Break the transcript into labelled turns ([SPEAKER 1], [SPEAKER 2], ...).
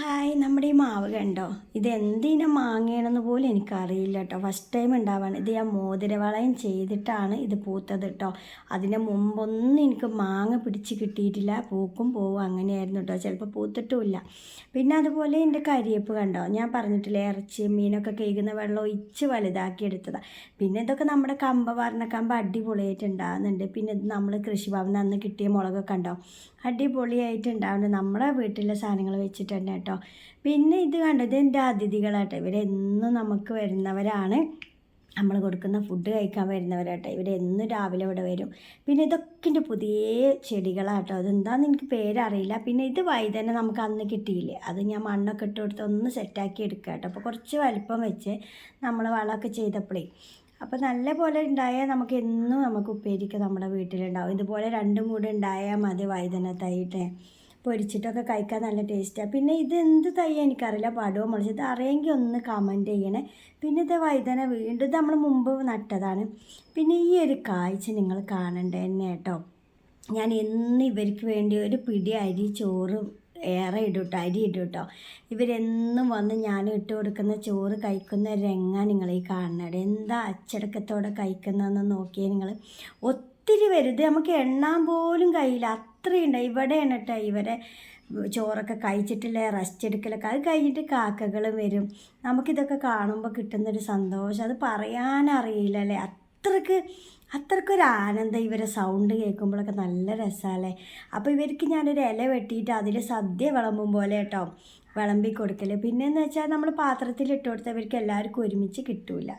[SPEAKER 1] Hi, നമ്മുടെ ഈ മാവ് കണ്ടോ? ഇത് എന്തിനും മാങ്ങയാണെന്ന് പോലും എനിക്കറിയില്ല കേട്ടോ. ഫസ്റ്റ് ടൈം ഉണ്ടാവാണ് ഇത്. ഞാൻ മോതിരവളയം ചെയ്തിട്ടാണ് ഇത് പൂത്തത് കേട്ടോ. അതിന് മുമ്പൊന്നും എനിക്ക് മാങ്ങ പിടിച്ച് കിട്ടിയിട്ടില്ല. പൂക്കും പോവും അങ്ങനെയായിരുന്നു കേട്ടോ. ചിലപ്പോൾ പൂത്തിട്ടുമില്ല. പിന്നെ അതുപോലെ എൻ്റെ കരിയേപ്പ് കണ്ടോ, ഞാൻ പറഞ്ഞിട്ടില്ലേ, ഇറച്ചി മീനൊക്കെ കഴുകുന്ന വെള്ളം ഒഴിച്ച് വലുതാക്കി എടുത്തതാണ്. പിന്നെ ഇതൊക്കെ നമ്മുടെ കമ്പ് അടിപൊളിയായിട്ട് ഉണ്ടാകുന്നുണ്ട്. പിന്നെ ഇത് നമ്മൾ കൃഷിഭവനിൽ അന്ന് കിട്ടിയ മുളകൊക്കെ കണ്ടോ, അടിപൊളിയായിട്ട് ഉണ്ടാവുന്നുണ്ട്. നമ്മുടെ വീട്ടിലെ സാധനങ്ങൾ വെച്ചിട്ട് തന്നെ കേട്ടോ. പിന്നെ ഇത് കണ്ടത് എൻ്റെ അതിഥികളാട്ടോ. ഇവരെന്നും നമുക്ക് വരുന്നവരാണ്, നമ്മൾ കൊടുക്കുന്ന ഫുഡ് കഴിക്കാൻ വരുന്നവരാട്ടോ. ഇവരെന്നും രാവിലെ ഇവിടെ വരും. പിന്നെ ഇതൊക്കെ എൻ്റെ പുതിയ ചെടികളാട്ടോ. അതെന്താണെന്ന് എനിക്ക് പേരറിയില്ല. പിന്നെ ഇത് വൈതന നമുക്ക് അന്ന് കിട്ടിയില്ലേ, അത് ഞാൻ മണ്ണൊക്കെ ഇട്ട് കൊടുത്ത് ഒന്ന് സെറ്റാക്കി എടുക്കുക കേട്ടോ. അപ്പോൾ കുറച്ച് വലിപ്പം വെച്ച് നമ്മൾ വളമൊക്കെ ചെയ്തപ്പോഴേ, അപ്പോൾ നല്ല പോലെ ഉണ്ടായാൽ നമുക്ക് ഉപ്പേരിക്ക് നമ്മുടെ വീട്ടിലുണ്ടാവും. ഇതുപോലെ 2 മൂട് ഉണ്ടായാൽ മതി വഴുതന തൈട്ടെ. പൊരിച്ചിട്ടൊക്കെ കഴിക്കാൻ നല്ല ടേസ്റ്റാണ്. പിന്നെ ഇത് എന്ത് തൈ എനിക്കറിയില്ല, പടുവോ മുളച്ചത് അറിയെങ്കിൽ ഒന്ന് കമൻറ്റ് ചെയ്യണേ. പിന്നെ ഇത് വഴുതന വീണ്ടും ഇത് നമ്മൾ മുമ്പ് നട്ടതാണ്. പിന്നെ ഈ ഒരു കാഴ്ച നിങ്ങൾ കാണണ്ടേ തന്നെ കേട്ടോ. ഞാൻ എന്നും ഇവർക്ക് വേണ്ടി ഒരു പിടി അരി ചോറ് ഏറെ അരി ഇടും കേട്ടോ. ഇവരെന്നും വന്ന് ഞാൻ ഇട്ട് കൊടുക്കുന്ന ചോറ് കഴിക്കുന്ന രംഗ നിങ്ങൾ ഈ കാണണത്. എന്താ അച്ചടക്കത്തോടെ കഴിക്കുന്നതെന്ന് നോക്കിയാൽ നിങ്ങൾ. ഒത്തിരി വരുത്, നമുക്ക് എണ്ണാൻ പോലും കഴിയില്ല, അത്രയുണ്ട്. ഇവിടെയാണ് കേട്ടോ ഇവരെ ചോറൊക്കെ കഴിച്ചിട്ടില്ല റെസ്റ്റ് എടുക്കലൊക്കെ. അത് കഴിഞ്ഞിട്ട് കാക്കകൾ വരും. നമുക്കിതൊക്കെ കാണുമ്പോൾ കിട്ടുന്നൊരു സന്തോഷം അത് പറയാനറിയില്ല അല്ലേ. അത്രക്കൊരു ആനന്ദം ഇവരെ സൗണ്ട് കേൾക്കുമ്പോഴൊക്കെ നല്ല രസമല്ലേ. അപ്പോൾ ഇവർക്ക് ഞാനൊരു ഇല വെട്ടിയിട്ട് അതിൽ സദ്യ വിളമ്പും പോലെ കേട്ടോ വിളമ്പി കൊടുക്കൽ. പിന്നെയെന്ന് വെച്ചാൽ നമ്മൾ പാത്രത്തിൽ ഇട്ട് കൊടുത്താൽ ഇവർക്ക് എല്ലാവർക്കും ഒരുമിച്ച് കിട്ടില്ല.